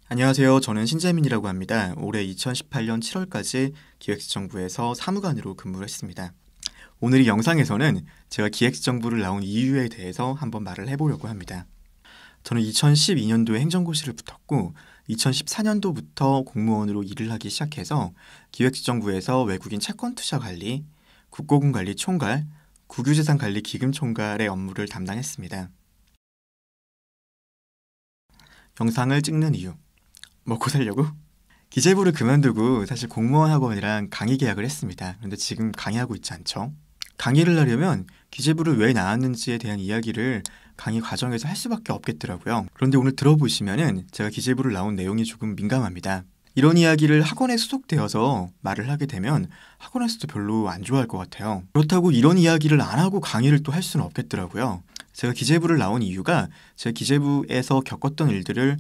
안녕하세요. 저는 신재민이라고 합니다. 올해 2018년 7월까지 기획시정부에서 사무관으로 근무를 했습니다. 오늘 이 영상에서는 제가 기획시정부를 나온 이유에 대해서 한번 말을 해보려고 합니다. 저는 2012년도에 행정고시를 붙었고 2014년도부터 공무원으로 일을 하기 시작해서 기획시정부에서 외국인 채권투자관리, 국고금관리 총괄, 국유재산관리 기금총괄의 업무를 담당했습니다. 영상을 찍는 이유. 먹고 살려고? 기재부를 그만두고 사실 공무원 학원이랑 강의 계약을 했습니다. 그런데 지금 강의하고 있지 않죠? 강의를 하려면 기재부를 왜 나왔는지에 대한 이야기를 강의 과정에서 할 수밖에 없겠더라고요. 그런데 오늘 들어보시면은 제가 기재부를 나온 내용이 조금 민감합니다. 이런 이야기를 학원에 소속되어서 말을 하게 되면 학원에서도 별로 안 좋아할 것 같아요. 그렇다고 이런 이야기를 안 하고 강의를 또 할 수는 없겠더라고요. 제가 기재부를 나온 이유가 제가 기재부에서 겪었던 일들을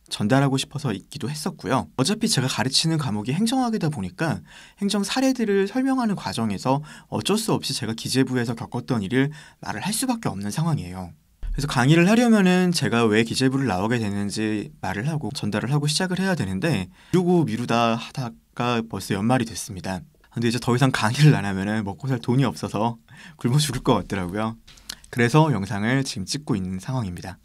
전달하고 싶어서 있기도 했었고요. 어차피 제가 가르치는 과목이 행정학이다 보니까 행정 사례들을 설명하는 과정에서 어쩔 수 없이 제가 기재부에서 겪었던 일을 말을 할 수밖에 없는 상황이에요. 그래서 강의를 하려면은 제가 왜 기재부를 나오게 됐는지 말을 하고 전달을 하고 시작을 해야 되는데 미루다 하다가 벌써 연말이 됐습니다. 근데 이제 더 이상 강의를 안 하면은 먹고 살 돈이 없어서 굶어 죽을 것 같더라고요. 그래서 영상을 지금 찍고 있는 상황입니다.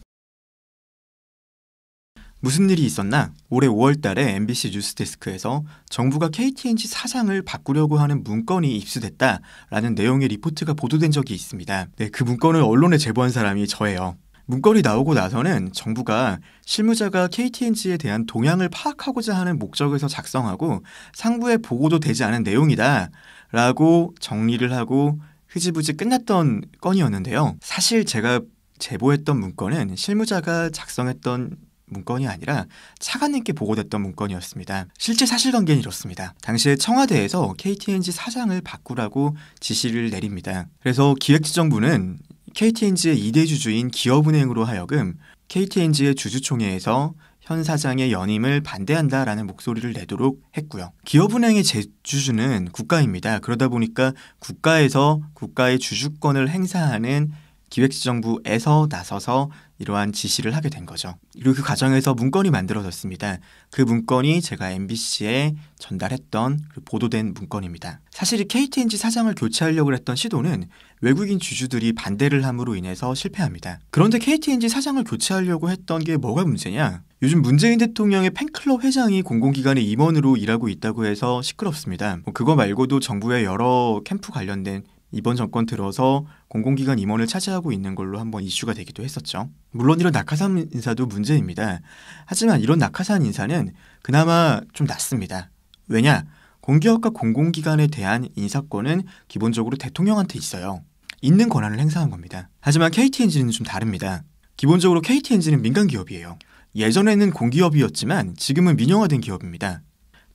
무슨 일이 있었나? 올해 5월 달에 MBC 뉴스데스크에서 정부가 KTNG 사장을 바꾸려고 하는 문건이 입수됐다라는 내용의 리포트가 보도된 적이 있습니다. 네, 그 문건을 언론에 제보한 사람이 저예요. 문건이 나오고 나서는 정부가 실무자가 KTNG에 대한 동향을 파악하고자 하는 목적에서 작성하고 상부에 보고도 되지 않은 내용이다 라고 정리를 하고 흐지부지 끝났던 건이었는데요. 사실 제가 제보했던 문건은 실무자가 작성했던 문건이 아니라 차관님께 보고됐던 문건이었습니다. 실제 사실관계는 이렇습니다. 당시에 청와대에서 KTNG 사장을 바꾸라고 지시를 내립니다. 그래서 기획지정부는 KTNG의 2대 주주인 기업은행으로 하여금 KTNG의 주주총회에서 현 사장의 연임을 반대한다라는 목소리를 내도록 했고요. 기업은행의 재주주는 국가입니다. 그러다 보니까 국가에서 국가의 주주권을 행사하는 기획지정부에서 나서서 이러한 지시를 하게 된 거죠. 그리고 그 과정에서 문건이 만들어졌습니다. 그 문건이 제가 MBC에 전달했던 보도된 문건입니다. 사실 이 KTNG 사장을 교체하려고 했던 시도는 외국인 주주들이 반대를 함으로 인해서 실패합니다. 그런데 KTNG 사장을 교체하려고 했던 게 뭐가 문제냐? 요즘 문재인 대통령의 팬클럽 회장이 공공기관의 임원으로 일하고 있다고 해서 시끄럽습니다. 그거 말고도 정부의 여러 캠프 관련된 이번 정권 들어서 공공기관 임원을 차지하고 있는 걸로 한번 이슈가 되기도 했었죠. 물론 이런 낙하산 인사도 문제입니다. 하지만 이런 낙하산 인사는 그나마 좀 낫습니다. 왜냐? 공기업과 공공기관에 대한 인사권은 기본적으로 대통령한테 있어요. 있는 권한을 행사한 겁니다. 하지만 KTNG는 좀 다릅니다. 기본적으로 KTNG는 민간기업이에요. 예전에는 공기업이었지만 지금은 민영화된 기업입니다.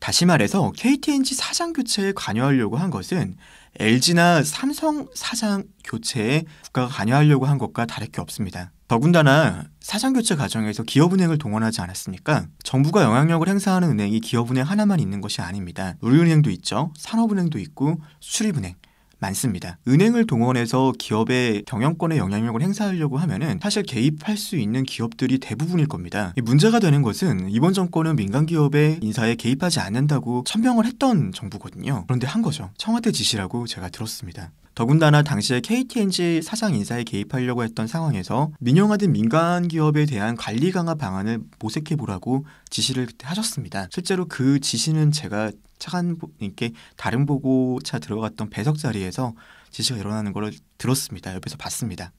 다시 말해서 KTNG 사장 교체에 관여하려고 한 것은 LG나 삼성 사장 교체에 국가가 관여하려고 한 것과 다를 게 없습니다. 더군다나 사장 교체 과정에서 기업은행을 동원하지 않았습니까? 정부가 영향력을 행사하는 은행이 기업은행 하나만 있는 것이 아닙니다. 우리은행도 있죠. 산업은행도 있고 수출입은행. 많습니다. 은행을 동원해서 기업의 경영권에 영향력을 행사하려고 하면은 사실 개입할 수 있는 기업들이 대부분일 겁니다. 문제가 되는 것은 이번 정권은 민간 기업의 인사에 개입하지 않는다고 천명을 했던 정부거든요. 그런데 한 거죠. 청와대 지시라고 제가 들었습니다. 더군다나 당시에 KTNG 사장 인사에 개입하려고 했던 상황에서 민영화된 민간 기업에 대한 관리 강화 방안을 모색해보라고 지시를 그때 하셨습니다. 실제로 그 지시는 제가 차관님께 다른 보고차 들어갔던 배석 자리에서 지시가 일어나는 걸 들었습니다. 옆에서 봤습니다.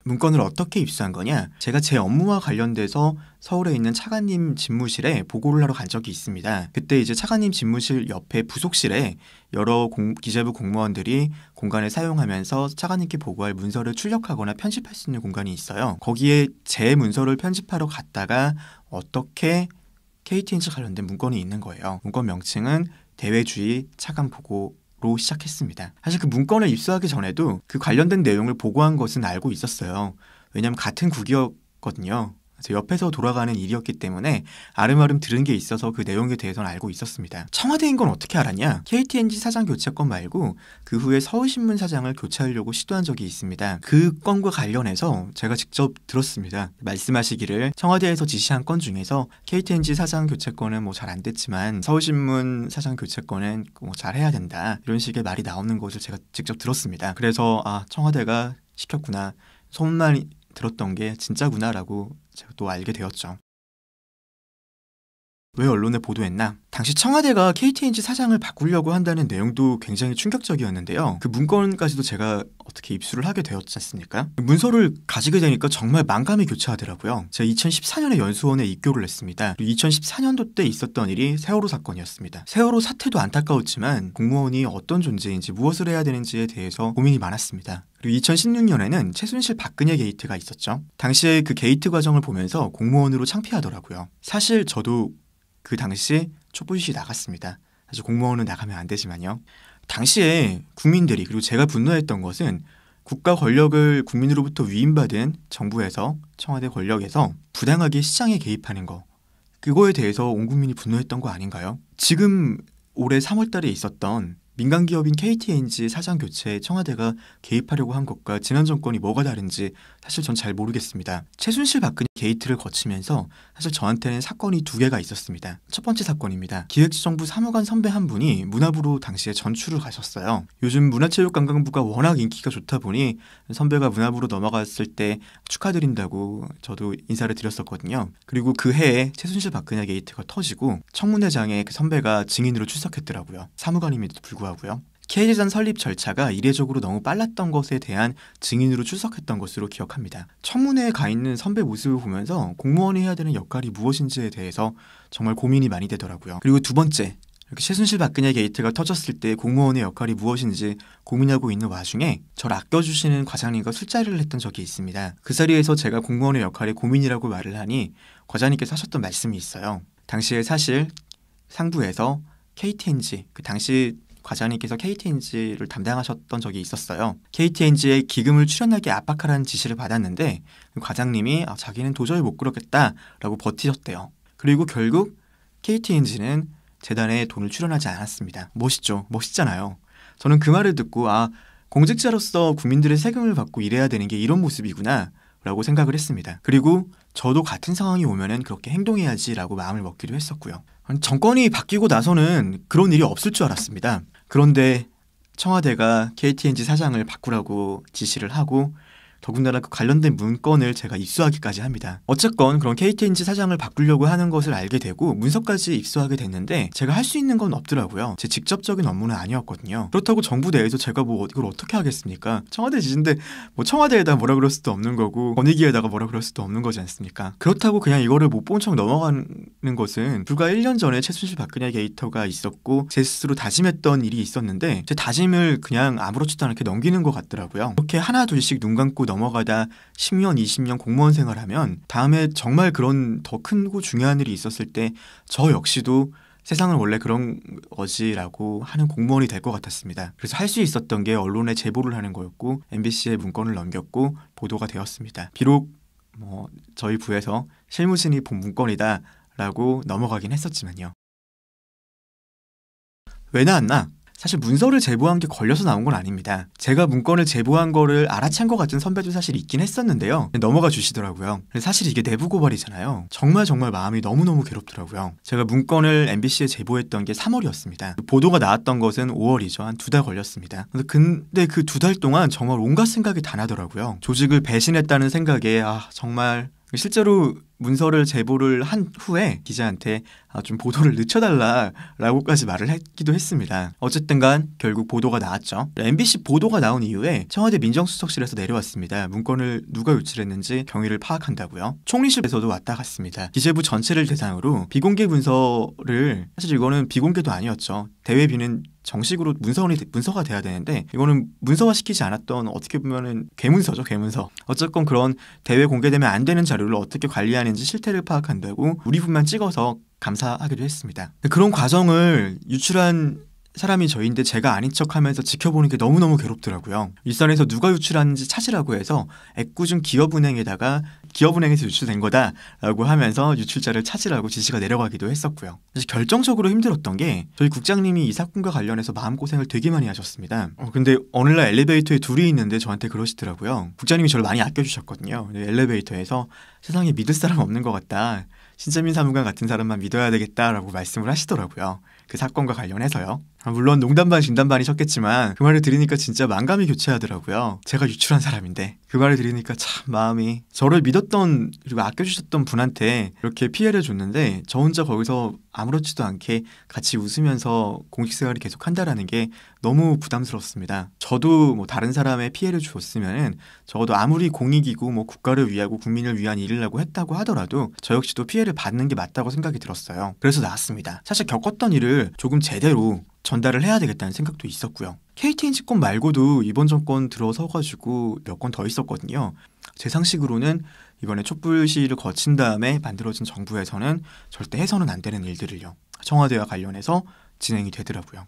문건을 어떻게 입수한 거냐? 제가 제 업무와 관련돼서 서울에 있는 차관님 집무실에 보고를 하러 간 적이 있습니다. 그때 이제 차관님 집무실 옆에 부속실에 여러 기재부 공무원들이 공간을 사용하면서 차관님께 보고할 문서를 출력하거나 편집할 수 있는 공간이 있어요. 거기에 제 문서를 편집하러 갔다가 어떻게 KTNG 관련된 문건이 있는 거예요. 문건 명칭은 대외주의 차관 보고 로 시작했습니다. 사실 그 문건을 입수하기 전에도 그 관련된 내용을 보고한 것은 알고 있었어요. 왜냐하면 같은 국이었거든요. 제 옆에서 돌아가는 일이었기 때문에 아름아름 들은 게 있어서 그 내용에 대해서는 알고 있었습니다. 청와대인 건 어떻게 알았냐? KTNG 사장 교체 건 말고 그 후에 서울신문 사장을 교체하려고 시도한 적이 있습니다. 그 건과 관련해서 제가 직접 들었습니다. 말씀하시기를 청와대에서 지시한 건 중에서 KTNG 사장 교체 건은 뭐 잘 안 됐지만 서울신문 사장 교체 건은 뭐 잘 해야 된다, 이런 식의 말이 나오는 것을 제가 직접 들었습니다. 그래서 청와대가 시켰구나, 소문만 들었던 게 진짜구나라고 제가 또 알게 되었죠. 왜 언론에 보도했나? 당시 청와대가 KTNG 사장을 바꾸려고 한다는 내용도 굉장히 충격적이었는데요. 그 문건까지도 제가 어떻게 입수를 하게 되었지 않습니까? 문서를 가지게 되니까 정말 만감이 교차하더라고요. 제가 2014년에 연수원에 입교를 했습니다. 그리고 2014년도 때 있었던 일이 세월호 사건이었습니다. 세월호 사태도 안타까웠지만 공무원이 어떤 존재인지 무엇을 해야 되는지에 대해서 고민이 많았습니다. 그리고 2016년에는 최순실 박근혜 게이트가 있었죠. 당시에 그 게이트 과정을 보면서 공무원으로 창피하더라고요. 사실 저도 그 당시에 촛불시 나갔습니다. 사실 공무원은 나가면 안 되지만요. 당시에 국민들이, 그리고 제가 분노했던 것은 국가 권력을 국민으로부터 위임받은 정부에서, 청와대 권력에서 부당하게 시장에 개입하는 거, 그거에 대해서 온 국민이 분노했던 거 아닌가요? 지금 올해 3월 달에 있었던 민간기업인 KTNG 사장 교체에 청와대가 개입하려고 한 것과 지난 정권이 뭐가 다른지 사실 전 잘 모르겠습니다. 최순실 박근혜 게이트를 거치면서 사실 저한테는 사건이 2개가 있었습니다. 첫 번째 사건입니다. 기획재정부 사무관 선배 한 분이 문화부로 당시에 전출을 가셨어요. 요즘 문화체육관광부가 워낙 인기가 좋다 보니 선배가 문화부로 넘어갔을 때 축하드린다고 저도 인사를 드렸었거든요. 그리고 그 해에 최순실 박근혜 게이트가 터지고 청문회장에 그 선배가 증인으로 출석했더라고요. 사무관임에도 불구하고요. K재단 설립 절차가 이례적으로 너무 빨랐던 것에 대한 증인으로 출석했던 것으로 기억합니다. 청문회에 가 있는 선배 모습을 보면서 공무원이 해야 되는 역할이 무엇인지에 대해서 정말 고민이 많이 되더라고요. 그리고 두 번째, 이렇게 최순실 박근혜 게이트가 터졌을 때 공무원의 역할이 무엇인지 고민하고 있는 와중에 저를 아껴주시는 과장님과 술자리를 했던 적이 있습니다. 그 자리에서 제가 공무원의 역할이 고민이라고 말을 하니 과장님께서 하셨던 말씀이 있어요. 당시에 사실 상부에서 KTNG, 그 당시 과장님께서 KTNG를 담당하셨던 적이 있었어요. KTNG에 기금을 출연하게 압박하라는 지시를 받았는데 과장님이 자기는 도저히 못 그러겠다라고 버티셨대요. 그리고 결국 KTNG는 재단에 돈을 출연하지 않았습니다. 멋있죠? 멋있잖아요. 저는 그 말을 듣고 공직자로서 국민들의 세금을 받고 일해야 되는 게 이런 모습이구나 라고 생각을 했습니다. 그리고 저도 같은 상황이 오면은 그렇게 행동해야지라고 마음을 먹기도 했었고요. 정권이 바뀌고 나서는 그런 일이 없을 줄 알았습니다. 그런데 청와대가 KTNG 사장을 바꾸라고 지시를 하고 더군다나 그 관련된 문건을 제가 입수하기까지 합니다. 어쨌건 그런 KTNG 사장을 바꾸려고 하는 것을 알게 되고 문서까지 입수하게 됐는데 제가 할 수 있는 건 없더라고요. 제 직접적인 업무는 아니었거든요. 그렇다고 정부 내에서 제가 이걸 어떻게 하겠습니까? 청와대 지시인데 청와대에다 뭐라 그럴 수도 없는 거고 권익위에다가 뭐라 그럴 수도 없는 거지 않습니까? 그렇다고 그냥 이거를 못 본 척 넘어가는 것은 불과 1년 전에 최순실 박근혜 게이트가 있었고 제 스스로 다짐했던 일이 있었는데 제 다짐을 그냥 아무렇지도 않게 넘기는 것 같더라고요. 이렇게 하나 둘씩 눈 감고 넘어가다 10년, 20년 공무원 생활하면 다음에 정말 그런 더 크고 중요한 일이 있었을 때 저 역시도 세상은 원래 그런 거지라고 하는 공무원이 될 것 같았습니다. 그래서 할 수 있었던 게 언론에 제보를 하는 거였고 MBC에 문건을 넘겼고 보도가 되었습니다. 비록 저희 부에서 실무진이 본 문건이다 라고 넘어가긴 했었지만요. 왜 나왔나? 사실 문서를 제보한 게 걸려서 나온 건 아닙니다. 제가 문건을 제보한 거를 알아챈 것 같은 선배도 사실 있긴 했었는데요. 넘어가 주시더라고요. 사실 이게 내부 고발이잖아요. 정말 마음이 너무너무 괴롭더라고요. 제가 문건을 MBC에 제보했던 게 3월이었습니다. 보도가 나왔던 것은 5월이죠. 한 2달 걸렸습니다. 근데 그 2달 동안 정말 온갖 생각이 다 나더라고요. 조직을 배신했다는 생각에 정말 실제로 문서를 제보를 한 후에 기자한테 좀 보도를 늦춰달라라고까지 말을 했기도 했습니다. 어쨌든 간 결국 보도가 나왔죠. MBC 보도가 나온 이후에 청와대 민정수석실에서 내려왔습니다. 문건을 누가 유출했는지 경위를 파악한다고요. 총리실에서도 왔다 갔습니다. 기재부 전체를 대상으로 비공개 문서를, 사실 이거는 비공개도 아니었죠. 대외비는 정식으로 문서가 돼야 되는데 이거는 문서화시키지 않았던, 어떻게 보면은 괴문서죠, 괴문서. 어쨌건 그런 대외 공개되면 안 되는 자료를 어떻게 관리하는지 실태를 파악한다고 우리 분만 찍어서 감사하기도 했습니다. 그런 과정을 유출한 사람이 저인데 제가 아닌 척하면서 지켜보는 게 너무너무 괴롭더라고요. 일선에서 누가 유출하는지 찾으라고 해서 애꿎은 기업은행에서 유출된 거다라고 하면서 유출자를 찾으라고 지시가 내려가기도 했었고요. 사실 결정적으로 힘들었던 게 저희 국장님이 이 사건과 관련해서 마음고생을 되게 많이 하셨습니다. 근데 어느 날 엘리베이터에 둘이 있는데 저한테 그러시더라고요. 국장님이 저를 많이 아껴주셨거든요. 엘리베이터에서 세상에 믿을 사람 없는 것 같다. 신재민 사무관 같은 사람만 믿어야 되겠다라고 말씀을 하시더라고요. 그 사건과 관련해서요. 물론 농담 반 진담 반이셨겠지만 그 말을 들으니까 진짜 만감이 교차하더라고요. 제가 유출한 사람인데 그 말을 들으니까 참 마음이, 저를 믿었던 그리고 아껴주셨던 분한테 이렇게 피해를 줬는데 저 혼자 거기서 아무렇지도 않게 같이 웃으면서 공직생활을 계속한다라는 게 너무 부담스럽습니다. 저도 뭐 다른 사람의 피해를 주었으면은 적어도 아무리 공익이고 뭐 국가를 위하고 국민을 위한 일을 하고 했다고 하더라도 저 역시도 피해를 받는 게 맞다고 생각이 들었어요. 그래서 나왔습니다. 사실 겪었던 일을 조금 제대로 전달을 해야 되겠다는 생각도 있었고요. KTNG 건 말고도 이번 정권 들어서가지고 몇 건 더 있었거든요. 제 상식으로는 이번에 촛불 시위를 거친 다음에 만들어진 정부에서는 절대 해서는 안 되는 일들을요, 청와대와 관련해서 진행이 되더라고요.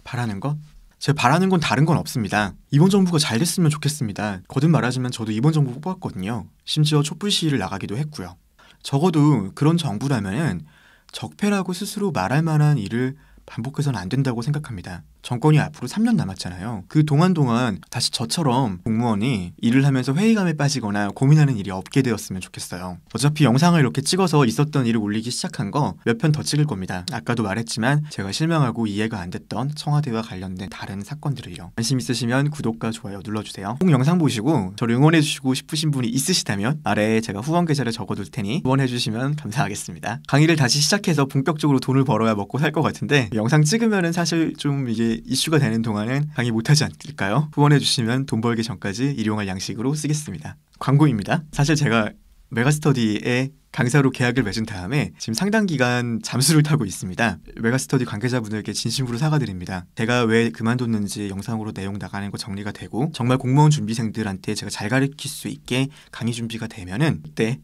바라는 것? 제가 바라는 건 다른 건 없습니다. 이번 정부가 잘 됐으면 좋겠습니다. 거듭 말하지만 저도 이번 정부 뽑았거든요. 심지어 촛불 시위를 나가기도 했고요. 적어도 그런 정부라면은 적폐라고 스스로 말할 만한 일을 반복해서는 안 된다고 생각합니다. 정권이 앞으로 3년 남았잖아요. 그 동안 다시 저처럼 공무원이 일을 하면서 회의감에 빠지거나 고민하는 일이 없게 되었으면 좋겠어요. 어차피 영상을 이렇게 찍어서 있었던 일을 올리기 시작한 거 몇 편 더 찍을 겁니다. 아까도 말했지만 제가 실망하고 이해가 안 됐던 청와대와 관련된 다른 사건들을요. 관심 있으시면 구독과 좋아요 눌러주세요. 꼭 영상 보시고 저를 응원해주시고 싶으신 분이 있으시다면 아래에 제가 후원 계좌를 적어둘 테니 후원해주시면 감사하겠습니다. 강의를 다시 시작해서 본격적으로 돈을 벌어야 먹고 살 것 같은데 영상 찍으면은 사실 좀 이게 이슈가 되는 동안은 강의 못하지 않을까요? 후원해주시면 돈 벌기 전까지 일용할 양식으로 쓰겠습니다. 광고입니다. 사실 제가 메가스터디에 강사로 계약을 맺은 다음에 지금 상당 기간 잠수를 타고 있습니다. 메가스터디 관계자분들께 진심으로 사과드립니다. 제가 왜 그만뒀는지 영상으로 내용 나가는 거 정리가 되고 정말 공무원 준비생들한테 제가 잘 가르칠 수 있게 강의 준비가 되면은 그때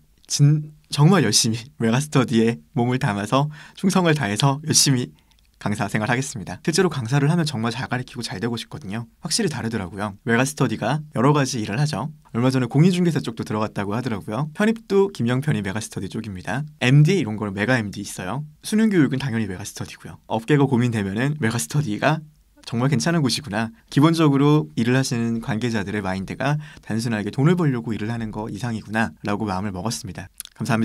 정말 열심히 메가스터디에 몸을 담아서 충성을 다해서 열심히 강사 생활하겠습니다. 실제로 강사를 하면 정말 잘 가르치고 잘 되고 싶거든요. 확실히 다르더라고요. 메가스터디가 여러 가지 일을 하죠. 얼마 전에 공인중개사 쪽도 들어갔다고 하더라고요. 편입도 김영편이 메가스터디 쪽입니다. MD 이런 거는 메가 MD 있어요. 수능교육은 당연히 메가스터디고요. 업계가 고민되면은 메가스터디가 정말 괜찮은 곳이구나. 기본적으로 일을 하시는 관계자들의 마인드가 단순하게 돈을 벌려고 일을 하는 거 이상이구나 라고 마음을 먹었습니다. 감사합니다.